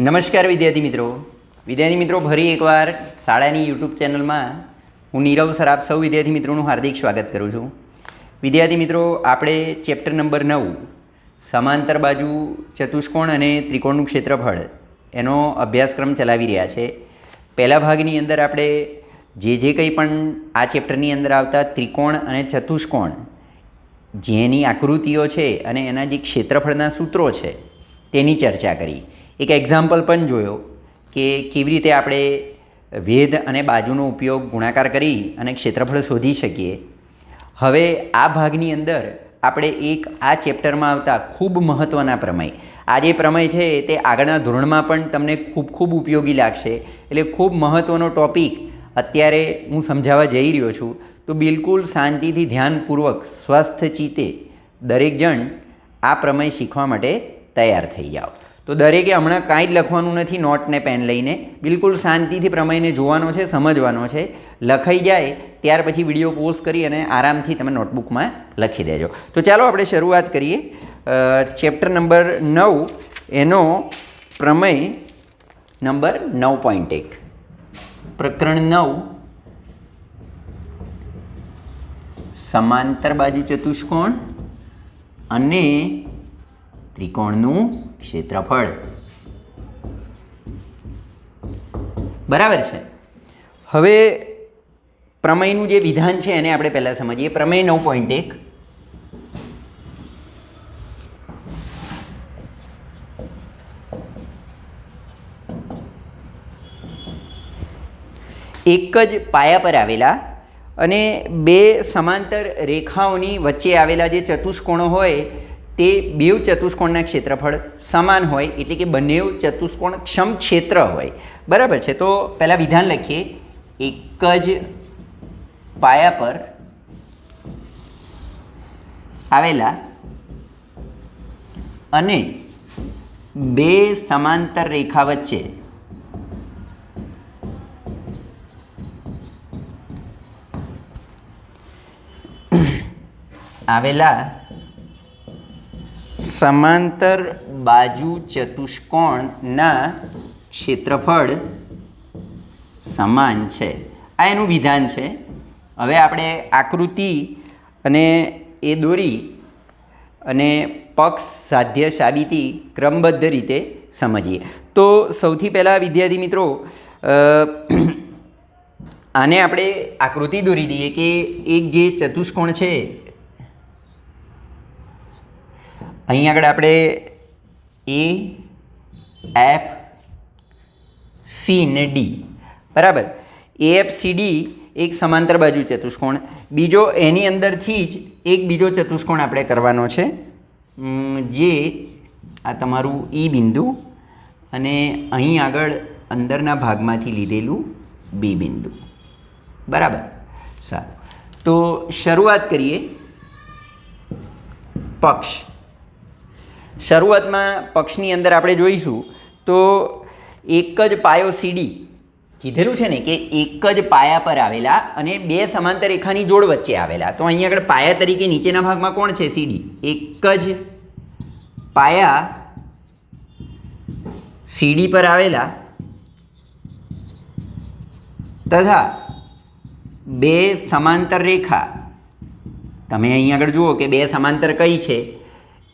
નમસ્કાર વિદ્યાર્થી મિત્રો ફરી એકવાર શાળાની યુટ્યુબ ચેનલમાં હું નીરવ સર આપ સૌ વિદ્યાર્થી મિત્રોનું હાર્દિક સ્વાગત કરું છું. વિદ્યાર્થી મિત્રો, આપણે ચેપ્ટર નંબર 9 સમાંતર બાજુ ચતુષ્કોણ અને ત્રિકોણનું ક્ષેત્રફળ એનો અભ્યાસક્રમ ચલાવી રહ્યા છે. પહેલા ભાગની અંદર આપણે જે કંઈ પણ આ ચેપ્ટરની અંદર આવતા ત્રિકોણ અને ચતુષ્કોણ જેની આકૃતિઓ છે અને એના જે ક્ષેત્રફળના સૂત્રો છે તેની ચર્ચા કરી. એક એક્ઝામ્પલ પણ જોયો કે કેવી રીતે આપણે ભેદ અને બાજુનો ઉપયોગ ગુણાકાર કરી અને ક્ષેત્રફળ શોધી શકીએ. હવે આ ભાગની અંદર આપણે એક આ ચેપ્ટરમાં આવતા ખૂબ મહત્ત્વના પ્રમેય, આ જે પ્રમેય છે તે આગળના ધોરણમાં પણ તમને ખૂબ ઉપયોગી લાગશે. એટલે ખૂબ મહત્ત્વનો ટૉપિક અત્યારે હું સમજાવવા જઈ રહ્યો છું. તો બિલકુલ શાંતિથી ધ્યાનપૂર્વક સ્વસ્થ ચિત્તે દરેક જણ આ પ્રમેય શીખવા માટે તૈયાર થઈ જાઓ. તો દરેકે હમણાં કાંઈ જ લખવાનું નથી, નોટ ને પેન લઈને બિલકુલ શાંતિથી પ્રમેયને જોવાનો છે, સમજવાનો છે. લખાઈ જાય ત્યાર પછી વિડીયો પોઝ કરી અને આરામથી તમે નોટબુકમાં લખી દેજો. તો ચાલો આપણે શરૂઆત કરીએ. ચેપ્ટર નંબર 9 એનો પ્રમેય નંબર 9.1, પ્રકરણ 9 સમાંતર બાજુ ચતુષ્કોણ અને ત્રિકોણનું ક્ષેત્રફળ. બરાબર છે. હવે પ્રમેયનું જે વિધાન છે એને આપણે પહેલાં સમજીએ. પ્રમેય 9.1, એક જ પાયા પર આવેલા અને બે સમાંતર રેખાઓની વચ્ચે આવેલા જે ચતુષ્કોણો હોય તે બેઉ ચતુષ્કોણના ક્ષેત્રફળ સમાન હોય, એટલે કે બંને ચતુષ્કોણ સમક્ષેત્ર હોય. બરાબર છે. તો પહેલાં વિધાન લખીએ. એક જ પાયા પર આવેલા અને બે સમાંતર રેખા વચ્ચે આવેલા સમાંતર બાજુ ચતુષ્કોણના ક્ષેત્રફળ સમાન છે. આ એનું વિધાન છે. હવે આપણે આકૃતિ અને એ દોરી અને પક્ષ સાધ્ય સાબિતી ક્રમબદ્ધ રીતે સમજીએ. તો સૌથી પહેલાં વિદ્યાર્થી મિત્રો આને આપણે આકૃતિ દોરી દઈએ કે એક જે ચતુષ્કોણ છે અહીં આગળ આપણે AFC ને D, બરાબર. AFCD એક સમાંતર બાજુ ચતુષ્કોણ, બીજો એની અંદરથી જ એક બીજો ચતુષ્કોણ આપણે કરવાનો છે, જે આ તમારું E બિંદુ અને અહીં આગળ અંદરના ભાગમાંથી લીધેલું B બિંદુ. બરાબર. સારું. તો શરૂઆત કરીએ. પક્ષ. શરૂઆતમાં પક્ષની અંદર આપણે જોઈશું તો એક જ પાયો CD કીધેલું છે ને કે એક જ પાયા પર આવેલા અને બે સમાંતર રેખાની જોડ વચ્ચે આવેલા. તો અહીં આગળ પાયા તરીકે નીચેના ભાગમાં કોણ છે? CD. એક જ પાયા CD પર આવેલા તથા બે સમાંતર રેખા, તમે અહીં આગળ જુઓ કે બે સમાંતર કઈ છે?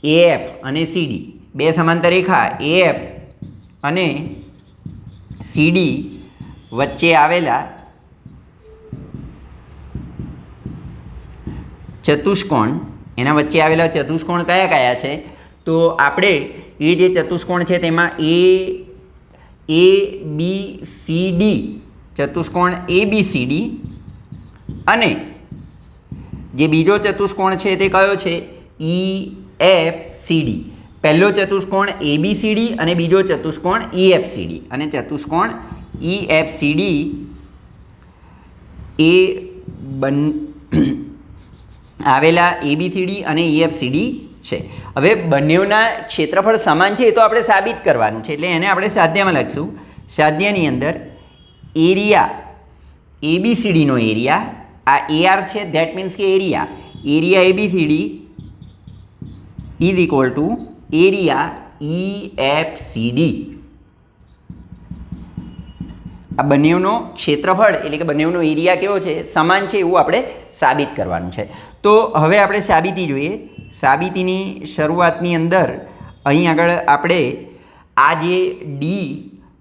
AF અને CD. બે સમાંતર રેખા AF અને CD વચ્ચે આવેલા ચતુષ્કોણ, એના વચ્ચે આવેલા ચતુષ્કોણ કયા કયા છે? તો આપણે એ જે ચતુષ્કોણ છે તેમાં ABCD ચતુષ્કોણ ABCD અને જે બીજો ચતુષ્કોણ છે તે કયો છે? EFCD. પહેલો ચતુષ્કોણ ABCD અને બીજો ચતુષ્કોણ EFCD. અને ચતુષ્કોણ EFCD એ આવેલા ABCD અને EFCD છે. હવે બંનેના ક્ષેત્રફળ સમાન છે એ તો આપણે સાબિત કરવાનું છે, એટલે એને આપણે સાધ્યમાં લખીશું. સાધ્યની અંદર એરિયા ABCDનો એરિયા, આ AR છે, ધેટ મીન્સ કે area ABCD is equal to area EFCD. આ બંનેનો ક્ષેત્રફળ એટલે કે બંનેનો એરિયા કેવો છે, સમાન છે એવું આપણે સાબિત કરવાનું છે. તો હવે આપણે સાબિતી જોઈએ. સાબિતીની શરૂઆતની અંદર અહીં આગળ આપણે આ જે ડી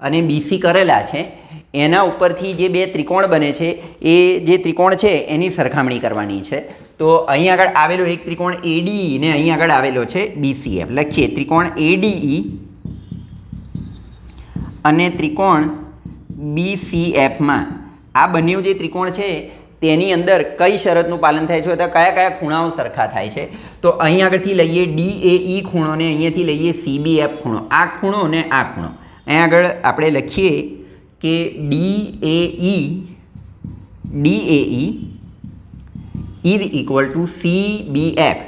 અને બીસી કરેલા છે એના ઉપરથી જે બે ત્રિકોણ બને છે એ જે ત્રિકોણ છે એની સરખામણી કરવાની છે. તો અહીં આગળ આવેલો એક ત્રિકોણ એડી ને અહીં આગળ આવેલો છે બીસીએફ. લખીએ ત્રિકોણ એડીઈ અને ત્રિકોણ બીસીએફમાં આ બંને જે ત્રિકોણ છે તેની અંદર કઈ શરતનું પાલન થાય છે, અથવા કયા કયા ખૂણાઓ સરખા થાય છે. તો અહીં આગળથી લઈએ DAE ખૂણો ને અહીંયાથી લઈએ CBF ખૂણો. આ ખૂણો ને આ ખૂણો અહીં આગળ આપણે લખીએ કે DAE is equal to CBF.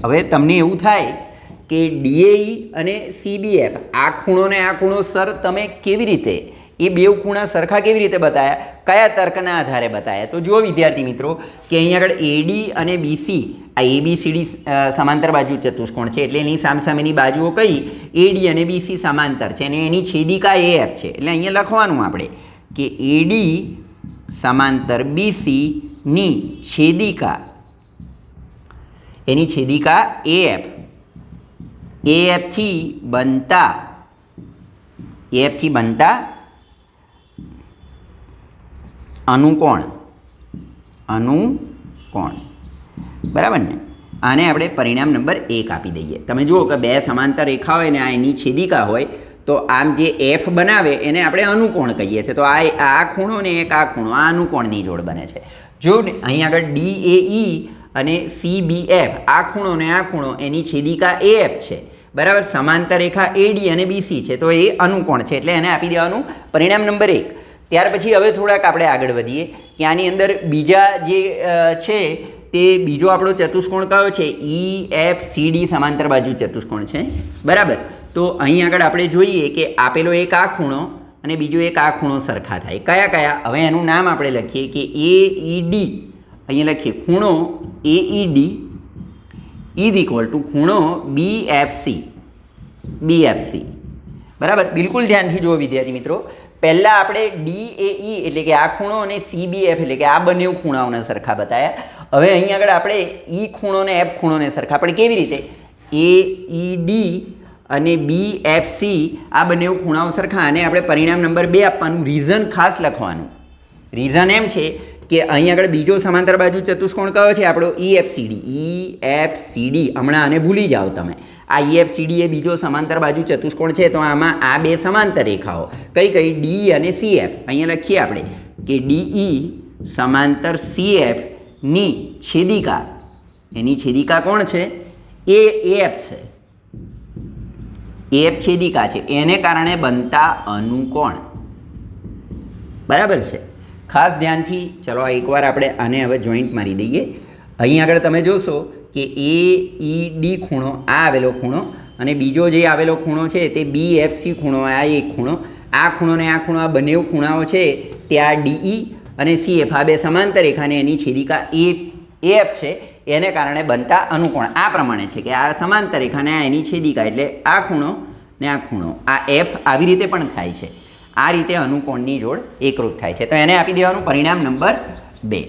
હવે તમને એવું થાય કે DAE અને CBF આ ખૂણો ને આ ખૂણો સર તમે કેવી રીતે એ બે ખૂણા સરખા કેવી રીતે બતાવ્યા, કયા તર્કના આધારે બતાવ્યા? તો જુઓ વિદ્યાર્થી મિત્રો કે અહીં આગળ AD અને BC આ ABCD સમાંતર બાજુ ચતુષ્કોણ છે, એટલે એની સામસામેની બાજુઓ કઈ AD અને BC સમાંતર છે અને એની છેદિકા AF છે. એટલે અહીંયા લખવાનું આપણે કે AD સમાંતર BC ની છેદિકા એની છેદિકા AF થી બનતા અનુકોણ બરાબર ને. આને આપણે પરિણામ નંબર 1 આપી દઈએ. તમે જુઓ કે બે સમાંતર રેખા હોય ને આ એની છેદિકા હોય તો આમ જે F બનાવે એને આપણે અનુકોણ કહીએ છીએ. તો આ ખૂણો ને એક આ ખૂણો આ અનુકોણની જોડ બને છે. જો અહીં આગળ DAE અને CBF આ ખૂણો ને આ ખૂણો એની છેદિકા AF છે બરાબર, સમાંતર રેખા AD અને BC છે તો એ અનુકોણ છે, એટલે એને આપી દેવાનું પરિણામ નંબર 1. ત્યાર પછી હવે થોડાક આપણે આગળ વધીએ કે આની અંદર બીજા જે છે તે બીજો આપણો ચતુષ્કોણ કયો છે, EFCD સમાંતર બાજુ ચતુષ્કોણ છે બરાબર. તો અહીં આગળ આપણે જોઈએ કે આપેલો એક આ ખૂણો અને બીજો એક આ ખૂણો સરખા થાય. કયા કયા? હવે એનું નામ આપણે લખીએ કે AED. અહીંયા લખીએ ખૂણો AED ઇઝ ઇક્વલ ટુ ખૂણો BFC બરાબર. બિલકુલ ધ્યાનથી જુઓ વિદ્યાર્થી મિત્રો. પહેલાં આપણે DAE એટલે કે આ ખૂણો અને CBF એટલે કે આ બંને ખૂણાઓને સરખા બતાવ્યા. હવે અહીં આગળ આપણે E ખૂણો ને F ખૂણોને સરખા, પણ કેવી રીતે? AED અને BFC આ બંને ખૂણાઓ સરખા અને આપણે પરિણામ નંબર 2 આપવાનું. રીઝન ખાસ લખવાનું. રીઝન એમ છે કે અહીં આગળ બીજો સમાંતર બાજુ ચતુષ્કોણ કયો છે આપણો EFCD. હમણાં આને ભૂલી જાઓ તમે. આ EFCD એ બીજો સમાંતર બાજુ ચતુષ્કોણ છે. તો આમાં આ બે સમાંતર રેખાઓ કઈ D અને CF અહીંયા લખીએ આપણે કે DE સમાંતર CF ની છેદિકા એની છેદિકા કોણ છે? AF છે. AF છેદિકા છે, એને કારણે બનતા અનુકોણ બરાબર છે. ખાસ ધ્યાનથી ચલો એકવાર આપણે આને હવે જોઈન્ટ મારી દઈએ. અહીં આગળ તમે જોશો કે AED ખૂણો આ આવેલો ખૂણો અને બીજો જે આવેલો ખૂણો છે તે BFC ખૂણો આ એક ખૂણો. આ ખૂણો ને આ ખૂણો આ બંને ખૂણાઓ છે ત્યાં DE અને CF આ બે સમાંતર રેખાને એની છેદિકા AF છે, એને કારણે બનતા અનુકોણ આ પ્રમાણે છે કે આ સમાંતર રેખાને આ એની છેદિકા એટલે આ ખૂણો ને આ ખૂણો આ F આવી રીતે પણ થાય છે. આ રીતે અનુકોણની જોડ એકરૂપ થાય છે. તો એને આપી દેવાનું પરિણામ નંબર 2.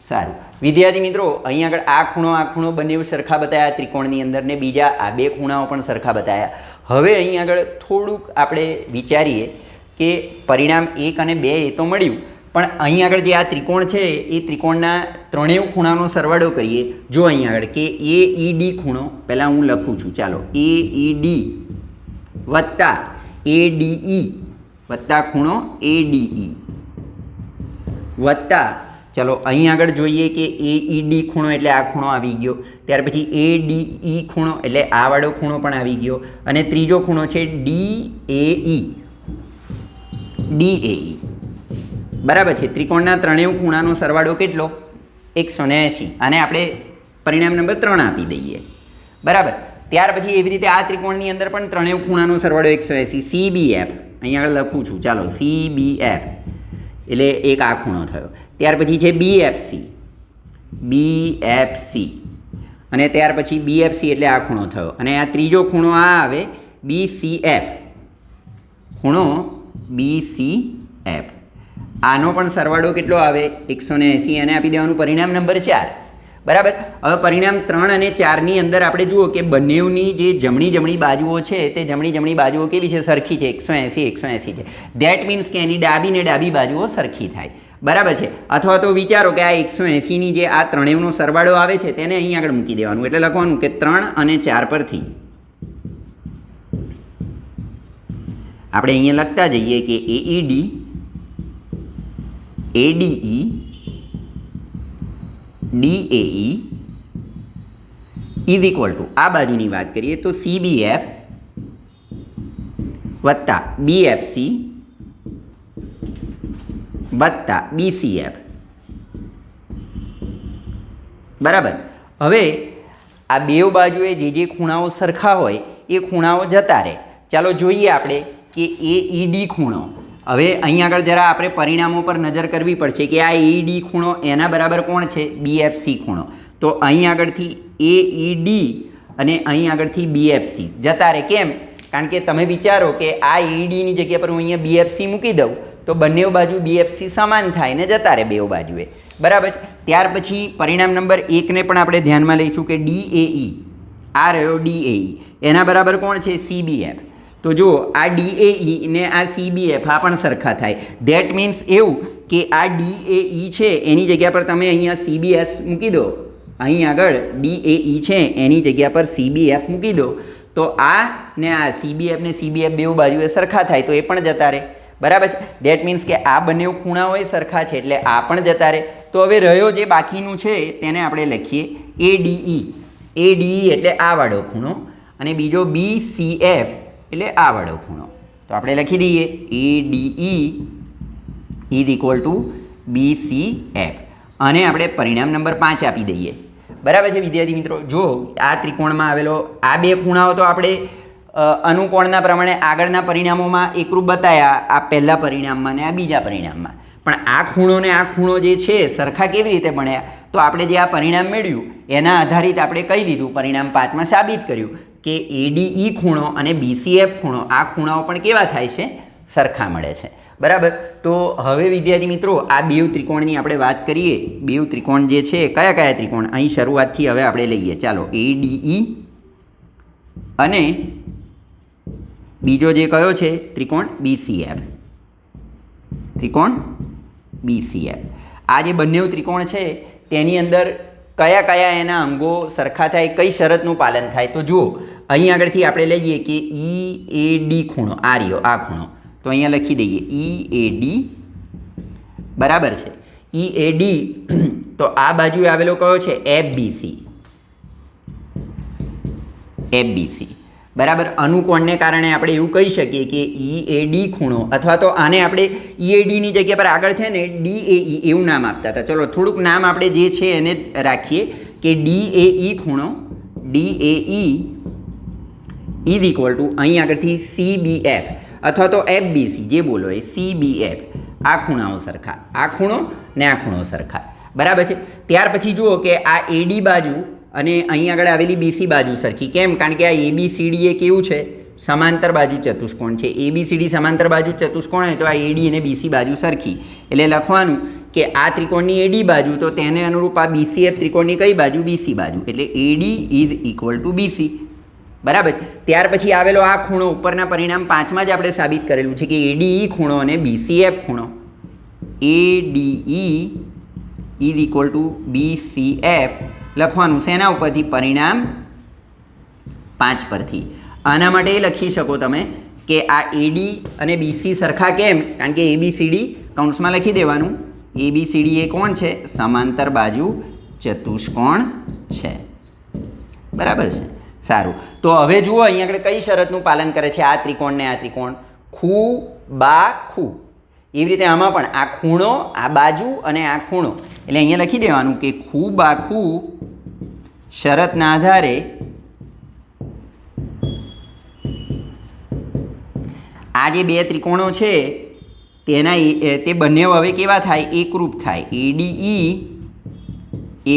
સારું વિદ્યાર્થી મિત્રો, અહીં આગળ આ ખૂણો બંને સરખા બતાવ્યા ત્રિકોણની અંદર ને બીજા આ બે ખૂણાઓ પણ સરખા બતાવ્યા. હવે અહીં આગળ થોડુંક આપણે વિચારીએ કે પરિણામ 1 અને 2 એ તો મળ્યું, પણ અહીં આગળ જે આ ત્રિકોણ છે એ ત્રિકોણના ત્રણેય ખૂણાનો સરવાળો કરીએ. જો અહીં આગળ કે AED ખૂણો પહેલાં હું લખું છું, ચાલો AED વત્તા ADE વત્તા ખૂણો ADE વત્તા ચલો અહીં આગળ જોઈએ કે AED ખૂણો એટલે આ ખૂણો આવી ગયો, ત્યાર પછી ADE ખૂણો એટલે આ વાળો ખૂણો પણ આવી ગયો અને ત્રીજો ખૂણો છે DAE બરાબર છે. ત્રિકોણના ત્રણેય ખૂણાનો સરવાળો કેટલો? 180. આને આપણે પરિણામ નંબર 3 આપી દઈએ બરાબર. ત્યાર પછી એવી રીતે આ ત્રિકોણની અંદર પણ ત્રણેય ખૂણાનો સરવાળો 180. CBF અહીં આગળ લખું છું, ચાલો CBF એટલે એક આ ખૂણો થયો. ત્યાર પછી છે BFC અને ત્યાર પછી BFC એટલે આ ખૂણો થયો અને આ ત્રીજો ખૂણો આ આવે BCF ખૂણો BCF. આનો પણ સરવાળો કેટલો આવે 180, એને આપી દેવાનું પરિણામ નંબર 4. બરાબર. હવે પરિણામ 3 અને 4ની અંદર આપણે જુઓ કે બંનેની જે જમણી બાજુઓ છે તે જમણી બાજુઓ કેવી છે? સરખી છે. 180 છે. ધેટ મીન્સ કે એની ડાબી ને ડાબી બાજુઓ સરખી થાય. બરાબર છે. અથવા તો વિચારો કે આ 180ની જે આ ત્રણેયનો સરવાળો આવે છે તેને અહીં આગળ મૂકી દેવાનું. એટલે લખવાનું કે 3 અને 4 પરથી આપણે અહીંયા લખતા જઈએ કે AED, ADE, DAE is equal to આ બાજુની વાત કરીએ તો CBF વત્તા BFC વત્તા BCF. બરાબર. હવે આ બેવ બાજુએ જે ખૂણાઓ સરખા હોય એ ખૂણાઓ જતા રહે. ચાલો જોઈએ આપણે કે AED ખૂણો. હવે અહીં આગળ જરા આપણે પરિણામો પર નજર કરવી પડશે કે આ AED ખૂણો એના બરાબર કોણ છે? BFC ખૂણો. તો અહીં આગળથી AED અને અહીં આગળથી BFC જતા રહે. કેમ? કારણ કે તમે વિચારો કે આ AEDની જગ્યા પર હું અહીંયા BFC મૂકી દઉં તો બંને બાજુ BFC સમાન થાય ને જતા રહે બેવ બાજુએ. બરાબર. ત્યાર પછી પરિણામ નંબર 1ને પણ આપણે ધ્યાનમાં લઈશું કે DAE, આ રહ્યો DAE, એના બરાબર કોણ છે? CBF. તો જુઓ આ DAE ને આ CBF આ પણ સરખા થાય. ધેટ મીન્સ એવું કે આ DAE છે એની જગ્યા પર તમે અહીંયા CBS મૂકી દો, અહીં આગળ DAE છે એની જગ્યા પર CBF મૂકી દો તો આ ને આ CBF ને CBF બેવ બાજુએ સરખા થાય તો એ પણ જતા રહે. બરાબર છે. ધેટ મીન્સ કે આ બંને ખૂણાઓ સરખા છે એટલે આ પણ જતા રહે. તો હવે રહ્યો જે બાકીનું છે તેને આપણે લખીએ ADE. ADE એટલે આ વાળો ખૂણો અને બીજો BCF એટલે આ વાળો ખૂણો. તો આપણે લખી દઈએ ADE is equal to BCF અને આપણે પરિણામ નંબર 5 આપી દઈએ. બરાબર છે વિદ્યાર્થી મિત્રો. જો આ ત્રિકોણમાં આવેલો આ બે ખૂણાઓ તો આપણે અનુકોણના પ્રમાણે આગળના પરિણામોમાં એકરૂપ બતાવ્યા, આ પહેલા પરિણામમાં ને આ બીજા પરિણામમાં. પણ આ ખૂણો ને આ ખૂણો જે છે સરખા કેવી રીતે બન્યા? તો આપણે જે આ પરિણામ મેળવ્યું એના આધારિત આપણે કહી દીધું, પરિણામ 5માં સાબિત કર્યું કે ADE ખૂણો અને BCF ખૂણો આ ખૂણાઓ પણ કેવા થાય છે? સરખા મળે છે. બરાબર. તો હવે વિદ્યાર્થી મિત્રો આ બેવ ત્રિકોણની આપણે વાત કરીએ. બેવ ત્રિકોણ જે છે કયા ત્રિકોણ? અહીં શરૂઆતથી હવે આપણે લઈએ. ચાલો ADE અને બીજો જે કયો છે ત્રિકોણ? BCF. ત્રિકોણ BCF. આ જે બંને ત્રિકોણ છે તેની અંદર કયા એના અંગો સરખા થાય, કઈ શરતનું પાલન થાય? તો જુઓ અહીં આગળથી આપણે લઈએ કે EAD ખૂણો, આ રહ્યો આ ખૂણો. તો અહીંયા લખી દઈએ EAD. બરાબર છે. EAD તો આ બાજુએ આવેલો કયો છે? FBC. FBC. બરાબર. અનુકોણને કારણે આપણે એવું કહી શકીએ કે EAD ખૂણો અથવા તો આને આપણે EADની જગ્યા પર આગળ છે ને DAE એવું નામ આપતા હતા. ચલો થોડુંક નામ આપણે જે છે એને રાખીએ કે DAE ખૂણો, DAE ઇઝ ઇક્વલ ટુ અહીં આગળથી CBF અથવા તો FBC જે બોલો એ CBF. આ ખૂણાઓ સરખા, આ ખૂણો ને આ ખૂણો સરખા. બરાબર છે. ત્યાર પછી જુઓ કે આ AD બાજુ અને અહીં આગળ આવેલી BC બાજુ સરખી. કેમ? કારણ કે આ ABCD એ કેવું છે? સમાંતર બાજુ ચતુષ્કોણ છે. ABCD સમાંતર બાજુ ચતુષ્કોણ હોય તો આ AD અને BC બાજુ સરખી. એટલે લખવાનું કે આ ત્રિકોણની AD બાજુ તો તેને અનુરૂપ આ BCF ત્રિકોણની કઈ બાજુ? BC બાજુ. એટલે AD is equal to BC. બરાબર. ત્યાર પછી આવેલો આ ખૂણો ઉપરના પરિણામ 5માં જ આપણે સાબિત કરેલું છે કે ADE ખૂણો અને BCF ખૂણો, ADE is equal to BCF લખવાનું શેના ઉપરથી? પરિણામ 5 પરથી. આના માટે એ લખી શકો તમે કે આ AD અને BC સરખા કેમ? કારણ કે ABCD કૌંસમાં લખી દેવાનું. ABCD એ કોણ છે? સમાંતર બાજુ ચતુષ્કોણ છે. બરાબર છે. સારું. તો હવે જુઓ અહીંયા આગળ કઈ શરતનું પાલન કરે છે આ ત્રિકોણ ને આ ત્રિકોણ? ખૂ બા ખૂ. એવી રીતે આમાં પણ આ ખૂણો, આ બાજુ અને આ ખૂણો. એટલે અહીંયા લખી દેવાનું કે ખૂ બા ખૂ શરતના આધારે આ જે બે ત્રિકોણો છે તે બંને હવે કેવા થાય? એકરૂપ થાય. ADE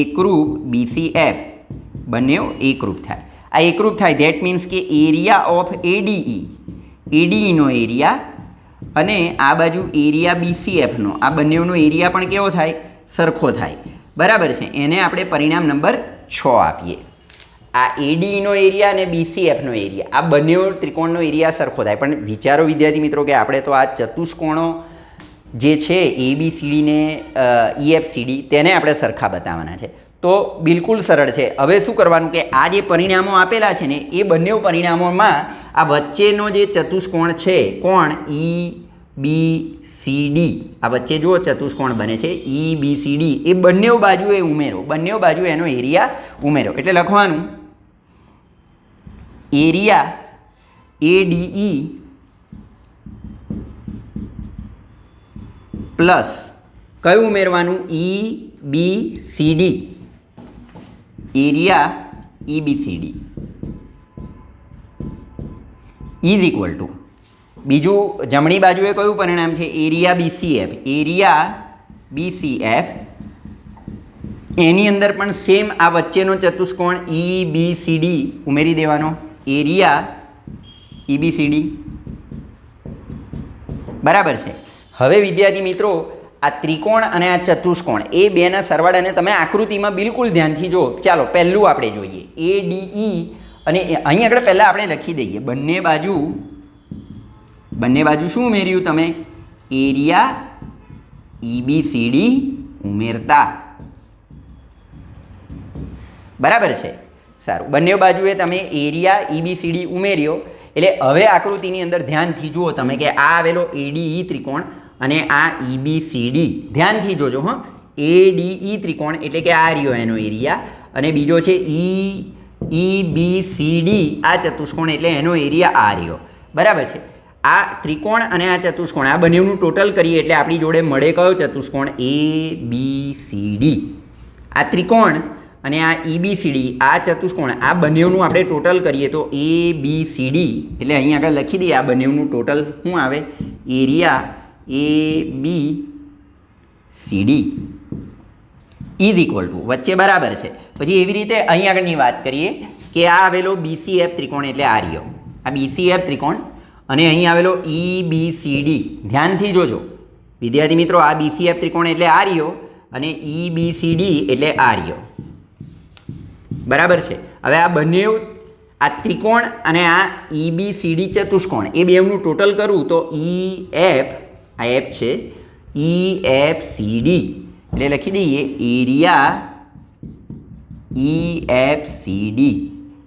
એકરૂપ BCF બંને એકરૂપ થાય. આ એકરૂપ થાય ધેટ મીન્સ કે એરિયા ઓફ ADE, ADEનો એરિયા અને આ બાજુ એરિયા BCFનો આ બંનેનો એરિયા પણ કેવો થાય? સરખો થાય. બરાબર છે. એને આપણે પરિણામ નંબર 6 આપીએ. આ ADEનો એરિયા અને BCFનો એરિયા આ બંને ત્રિકોણનો એરિયા સરખો થાય. પણ વિચારો વિદ્યાર્થી મિત્રો કે આપણે તો આ ચતુષ્કોણો જે છે ABCD ને EFCD તેને આપણે સરખા બતાવવાના છે. તો બિલકુલ સરળ છે. હવે શું કરવાનું કે આ જે પરિણામો આપેલા છે ને એ બંને પરિણામોમાં આ વચ્ચેનો જે ચતુષ્કોણ છે કોણ EBCD આ વચ્ચે જો ચતુષ્કોણ બને છે EBCD એ બંને બાજુએ ઉમેરો, બંને બાજુ એનો એરિયા ઉમેરો. એટલે લખવાનું એરિયા ADE પ્લસ કયું ઉમેરવાનું? EBCD area EBCD is equal to બીજું જમણી બાજુએ કયું પરિણામ છે? એરિયા BCF એરિયા BCF એની અંદર પણ સેમ આ વચ્ચેનો ચતુષ્કોણ EBCD ઉમેરી દેવાનો એરિયા EBCD. બરાબર છે. હવે વિદ્યાર્થી મિત્રો આ ત્રિકોણ અને આ ચતુષ્કોણ એ બેના સરવાળાને તમે આકૃતિમાં બિલકુલ ધ્યાનથી જુઓ. ચાલો પહેલું આપણે જોઈએ ADE અને અહીં આગળ પહેલાં આપણે લખી દઈએ બંને બાજુ શું ઉમેર્યું તમે? એરિયા EBCD ઉમેરતા. બરાબર છે. સારું, બંને બાજુએ તમે એરિયા EBCD ઉમેર્યો એટલે હવે આકૃતિની અંદર ધ્યાનથી જુઓ તમે કે આ આવેલો ADE ત્રિકોણ અને આ EBCD ધ્યાનથી જોજો. હા, ADE ત્રિકોણ એટલે કે આ રહ્યો એનો એરિયા અને બીજો છે EBCD આ ચતુષ્કોણ એટલે એનો એરિયા આ રહ્યો. બરાબર છે. આ ત્રિકોણ અને આ ચતુષ્કોણ આ બંનેનું ટોટલ કરીએ એટલે આપણી જોડે મળે કયો ચતુષ્કોણ? ABCD. આ ત્રિકોણ અને આ EBCD આ ચતુષ્કોણ આ બંનેનું આપણે ટોટલ કરીએ તો ABCD એટલે અહીં આગળ લખી દઈએ આ બંનેનું ટોટલ શું આવે? Area ABCD is equal to વચ્ચે બરાબર છે. પછી એવી રીતે અહીં આગળની વાત કરીએ કે આ આવેલો BCF ત્રિકોણ એટલે આ રહ્યો આ BCF ત્રિકોણ અને અહીં આવેલો EBCD ધ્યાનથી જોજો વિદ્યાર્થી મિત્રો. આ BCF ત્રિકોણ એટલે આ રહ્યો અને EBCD એટલે આ રહ્યો. બરાબર છે. હવે આ બંને આ ત્રિકોણ અને આ EBCD ચતુષ્કોણ એ બેનું ટોટલ કરું તો EF આ F છે EFCD એટલે લખી દઈએ એરિયા EFCD.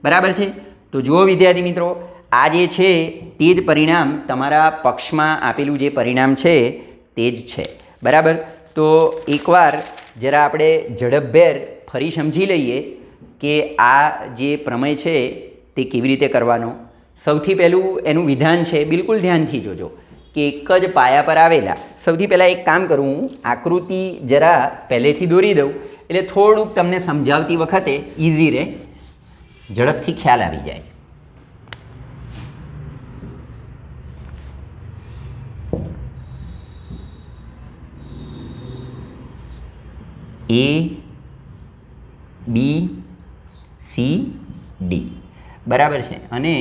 બરાબર છે. તો જુઓ વિદ્યાર્થી મિત્રો આ જે છે તે જ પરિણામ તમારા પક્ષમાં આપેલું જે પરિણામ છે તે જ છે. બરાબર. તો એકવાર જરા આપણે ઝડપભેર ફરી સમજી લઈએ કે આ જે પ્રમેય છે તે કેવી રીતે કરવાનો. સૌથી પહેલું એનું વિધાન છે બિલકુલ ધ્યાનથી જોજો કે એક જ પાયા પર આવેલા. સૌથી પહેલાં એક કામ કરું હું આકૃતિ જરા પહેલેથી દોરી દઉં એટલે થોડુંક તમને સમજાવતી વખતે ઇઝી રહે, ઝડપથી ખ્યાલ આવી જાય. ABCD બરાબર છે. અને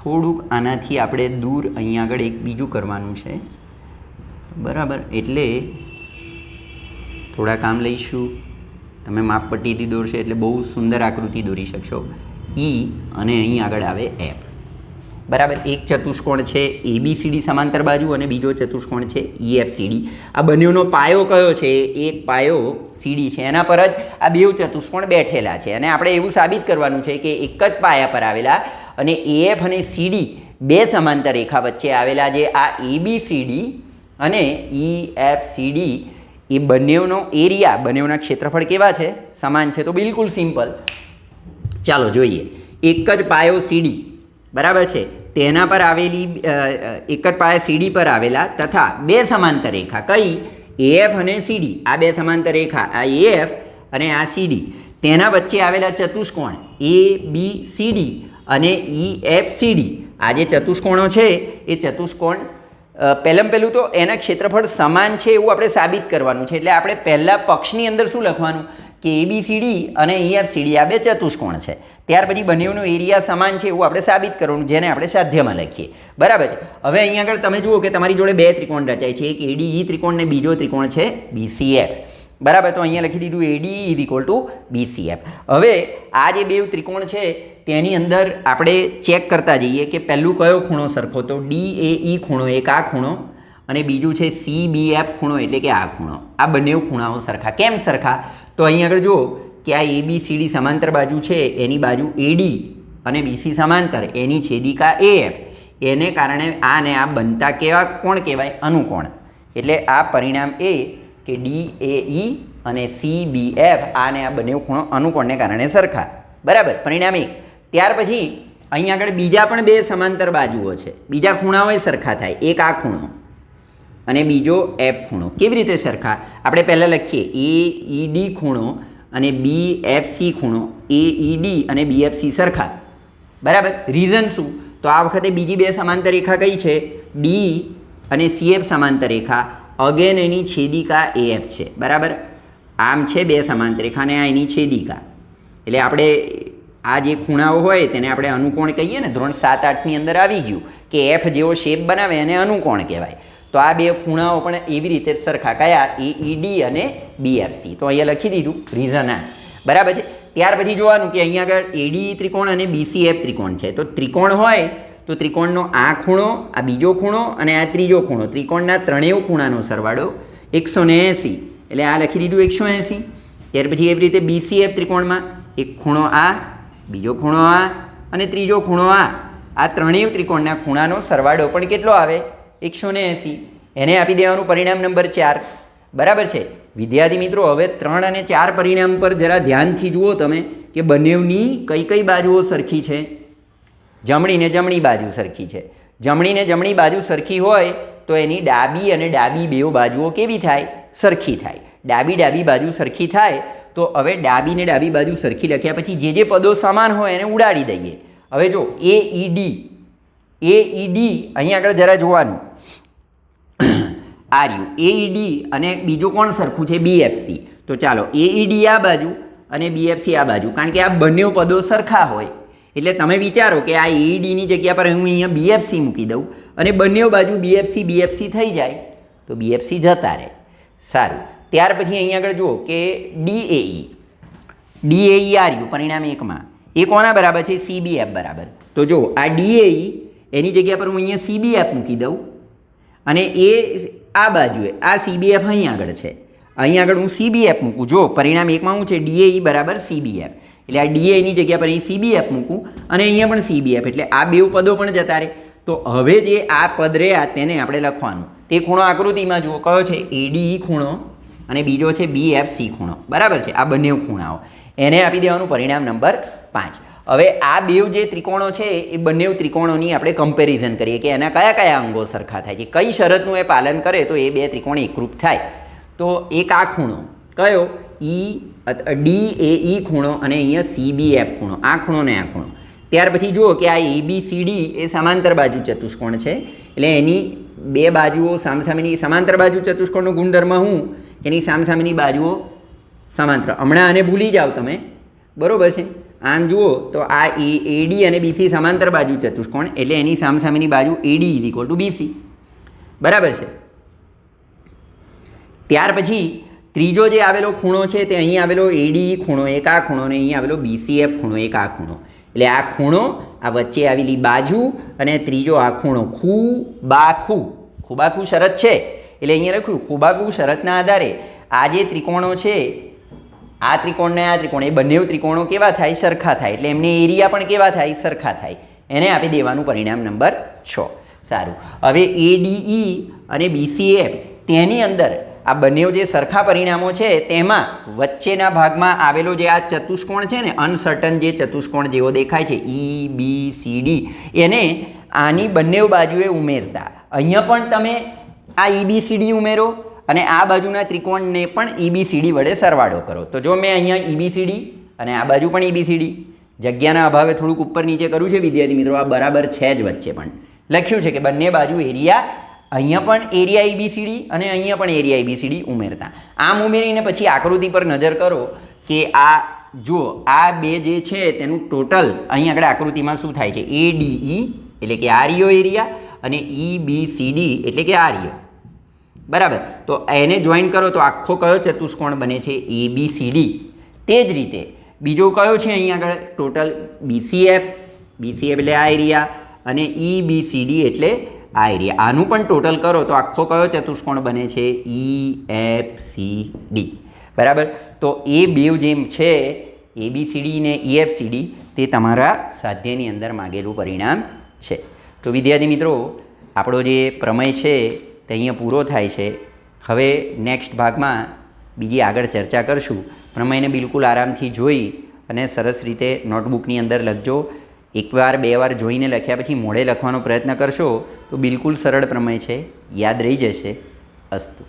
થોડુંક આનાથી આપણે દૂર અહીંયા આગળ એક બીજું કરવાનું છે. બરાબર. એટલે થોડા કામ લઈશું. તમે માપપટ્ટીથી દોરશો એટલે બહુ સુંદર આકૃતિ દોરી શકશો. E અને અહીં આગળ આવે F. બરાબર. એક ચતુષ્કોણ છે ABCD સમાંતર બાજુ અને બીજો ચતુષ્કોણ છે EFCD. આ બંનેનો પાયો કયો છે? એક પાયો CD છે. એના પર જ આ બે ચતુષ્કોણ બેઠેલા છે અને આપણે એવું સાબિત કરવાનું છે કે એક જ પાયા પર આવેલા અને AF અને CD બે સમાંતર રેખા વચ્ચે આવેલા જે આ ABCD અને EFCD એ બંનેનો એરિયા બંનેના ક્ષેત્રફળ કેવા છે? સમાન છે. તો બિલકુલ સિમ્પલ. ચાલો જોઈએ. એક જ પાયો CD બરાબર છે તેના પર આવેલી એક જ પાયા CD પર આવેલા તથા બે સમાંતર રેખા કઈ? AF અને CD. આ બે સમાંતર રેખા આ AF અને આ CD તેના વચ્ચે આવેલા ચતુષ્કોણ ABCD અને EFCD. આ જે ચતુષ્કોણો છે એ ચતુષ્કોણ પહેલું તો એના ક્ષેત્રફળ સમાન છે એવું આપણે સાબિત કરવાનું છે. એટલે આપણે પહેલાં પક્ષની અંદર શું લખવાનું કે ABCD અને EFCD આ બે ચતુષ્કોણ છે. ત્યાર પછી બંનેનો એરિયા સમાન છે એવું આપણે સાબિત કરવાનું, જેને આપણે સાધ્યમાં લખીએ. બરાબર છે. હવે અહીંયા આગળ તમે જુઓ કે તમારી જોડે બે ત્રિકોણ રચાય છે, એક ADE ત્રિકોણ ને બીજો ત્રિકોણ છે BCF. બરાબર, તો અહીંયા લખી દીધું ADE BCF. હવે આ જે બે ત્રિકોણ છે તેની અંદર આપણે ચેક કરતા જઈએ કે પહેલું કયો ખૂણો સરખો, તો DAE ખૂણો એક આ ખૂણો અને બીજું છે CBF ખૂણો એટલે કે આ ખૂણો. આ બંને ખૂણાઓ સરખા. કેમ સરખા? તો અહીં આગળ જુઓ કે આ ABCD સમાંતર બાજુ છે, એની બાજુ AD અને BC સમાંતર, એની છેદિકા AF. એને કારણે આ ને આ બનતા કેવા કોણ કહેવાય? અનુકોણ. એટલે આ પરિણામ એ કે DAE અને CBF આ ને આ બંને ખૂણો અનુકોણને કારણે સરખા. બરાબર, પરિણામ 1. ત્યાર પછી અહીં આગળ બીજા પણ બે સમાંતર બાજુઓ છે, બીજા ખૂણાઓ સરખા થાય. એક આ ખૂણો અને બીજો F ખૂણો. કેવી રીતે સરખા? આપણે પહેલાં લખીએ AED ખૂણો અને BFC ખૂણો. AED અને BFC સરખા. બરાબર, રીઝન શું? તો આ વખતે બીજી બે સમાંતર રેખા કઈ છે? D અને CF સમાંતર રેખા. અગેન એની છેદિકા AF છે. બરાબર, આમ છે બે સમાંતર રેખા અને આ એની છેદિકા. એટલે આપણે આ જે ખૂણાઓ હોય તેને આપણે અનુકોણ કહીએ ને. ધોરણ 7-8ની અંદર આવી ગયું કે F જેવો શેપ બનાવે એને અનુકોણ કહેવાય. તો આ બે ખૂણાઓ પણ એવી રીતે સરખા. કયા? AED અને BFC. તો અહીંયા લખી દીધું રીઝન આ. બરાબર છે. ત્યાર પછી જોવાનું કે અહીંયા આગળ ADE ત્રિકોણ અને BCF ત્રિકોણ છે. તો ત્રિકોણ હોય તો ત્રિકોણનો આ ખૂણો, આ બીજો ખૂણો અને આ ત્રીજો ખૂણો, ત્રિકોણના ત્રણેય ખૂણાનો સરવાળો 180. એટલે આ લખી દીધું 180. ત્યાર પછી એવી રીતે BCF ત્રિકોણમાં એક ખૂણો આ, બીજો ખૂણો આ અને ત્રીજો ખૂણો આ. આ ત્રણેય ત્રિકોણના ખૂણાનો સરવાળો પણ કેટલો આવે? 180. એને આપી દેવાનું પરિણામ નંબર 4. બરાબર છે. વિદ્યાર્થી મિત્રો, હવે 3 અને 4 પરિણામ પર જરા ધ્યાનથી જુઓ તમે કે બંનેની કઈ કઈ બાજુઓ સરખી છે. જમણી ને જમણી બાજુ સરખી છે. જમણી ને જમણી બાજુ સરખી હોય તો એની ડાબી અને ડાબી બેઉ બાજુઓ કેવી થાય? સરખી થાય. ડાબી બાજુ સરખી થાય તો હવે ડાબી ને ડાબી બાજુ સરખી લખ્યા પછી જે પદો સમાન હોય એને ઉડાડી દઈએ. હવે જો AED અહીં આગળ જરા જોવાનું. આ રહ્યું AED અને બીજું કોણ સરખું છે? BFC. તો ચાલો AED આ બાજુ અને BFC આ બાજુ, કારણ કે આ બંને પદો સરખા હોય એટલે તમે વિચારો કે આ AEDની જગ્યા પર હું અહીંયા BFC મૂકી દઉં અને બંને બાજુ BFC થઈ જાય તો BFC જતા રહે. સારું, ત્યાર પછી અહીંયા આગળ જુઓ કે DAE આ રહ્યું પરિણામ 1માં. એ કોના બરાબર છે? CBF બરાબર. તો જો આ DAE એની જગ્યા પર હું અહીંયા CBF મૂકી દઉં અને એ આ બાજુએ આ CBF અહીં આગળ છે, અહીં આગળ હું CBF મૂકું. જો પરિણામ 1માં શું છે? DAE બરાબર CBF. એટલે આ DAEની જગ્યા પર અહીં CBF મૂકું અને અહીંયા પણ CBF, એટલે આ બે પદો પણ જતા રહે. તો હવે જે આ પદ રહ્યા તેને આપણે લખવાનું. તે ખૂણો આકૃતિમાં જુઓ કયો છે? ADE ખૂણો અને બીજો છે BFC ખૂણો. બરાબર છે. આ બંને ખૂણાઓ એને આપી દેવાનું પરિણામ નંબર 5. હવે આ બે જે ત્રિકોણો છે એ બંને ત્રિકોણોની આપણે કમ્પેરિઝન કરીએ કે એના કયા કયા અંગો સરખા થાય છે, કઈ શરતનું એ પાલન કરે તો એ બે ત્રિકોણ એકરૂપ થાય. તો એક આ ખૂણો કયો? DAE ખૂણો અને અહીંયા CBF ખૂણો. આ ખૂણો ને આ ખૂણો. ત્યાર પછી જુઓ કે આ ABCD એ સમાંતર બાજુ ચતુષ્કોણ છે. એટલે એની બે બાજુઓ સામસામેની. સમાંતર બાજુ ચતુષ્કોણનો ગુણધર્મ હું? એની સામસામેની બાજુઓ સમાંતર. હમણાં આને ભૂલી જાઓ તમે. બરાબર છે. આમ જુઓ તો આ AD અને BC સમાંતર બાજુ ચતુષ્કોણ એટલે એની સામસામેની બાજુ AD BC. બરાબર છે. ત્યાર પછી ત્રીજો જે આવેલો ખૂણો છે તે અહીં આવેલો ADE ખૂણો એક આ ખૂણો અને અહીં આવેલો BCF ખૂણો એક આ ખૂણો. એટલે આ ખૂણો, આ વચ્ચે આવેલી બાજુ અને ત્રીજો આ ખૂણો. ખૂબાખૂ શરત છે એટલે અહીંયા લખ્યું ખૂબાખૂ શરતના આધારે આ જે ત્રિકોણો છે, આ ત્રિકોણ ને આ ત્રિકોણ, એ બંને ત્રિકોણો કેવા થાય? સરખા થાય. એટલે એમને એરિયા પણ કેવા થાય? સરખા થાય. એને આપી દેવાનું પરિણામ નંબર 6. સારું, હવે ADE અને BCF તેની અંદર આ બંને જે સરખા પરિણામો છે તેમાં વચ્ચેના ભાગમાં આવેલો જે આ ચતુષ્કોણ છે ને, અનસર્ટન જે ચતુષ્કોણ જેવો દેખાય છે EBCD, એને આની બંને બાજુએ ઉમેરતા અહીંયા પણ તમે આ EBCD ઉમેરો અને આ બાજુના ત્રિકોણને પણ EBCD વડે સરવાળો કરો. તો જો મેં અહીંયા EBCD અને આ બાજુ પણ EBCD, જગ્યાના અભાવે થોડુંક ઉપર નીચે કર્યું છે વિદ્યાર્થી મિત્રો. આ બરાબર છે જ, વચ્ચે પણ લખ્યું છે કે બંને બાજુ એરિયા, અહીંયા પણ એરિયા EBCD અને અહીંયા પણ એરિયા EBCD ઉમેરતા. આમ ઉમેરીને પછી આકૃતિ પર નજર કરો કે આ જુઓ આ બે જે છે તેનું ટોટલ અહીં આગળ આકૃતિમાં શું થાય છે, ADE એટલે કે આ રહ્યો એરિયા અને EBCD એટલે કે આ રહ્યો, બરાબર. તો એને જોઈન કરો તો આખો કયો ચતુષ્કોણ બને છે, ABCD. તે જ રીતે બીજો કયો છે અહીં આગળ ટોટલ BCF એટલે આ એરિયા અને EBCD એટલે આ એરિયા. આનું પણ ટોટલ કરો તો આખો કયો ચતુષ્કોણ બને છે, EFCD, બરાબર. તો એ બેવ જેમ છે ABCD ને EFCD તે તમારા સ્વાધ્યાયની અંદર માગેલું પરિણામ છે. તો વિદ્યાર્થી મિત્રો આપણો જે પ્રમેય છે તે અહીંયા પૂરો થાય છે. હવે નેક્સ્ટ ભાગમાં બીજી આગળ ચર્ચા કરશું. પ્રમેયને બિલકુલ આરામથી જોઈ અને સરસ રીતે નોટબુકની અંદર લખજો. એકવાર બે વાર જોઈને લખ્યા પછી મોઢે લખવાનો પ્રયત્ન કરશો તો બિલકુલ સરળ પ્રમેય છે, યાદ રહી જશે. અસ્તુ.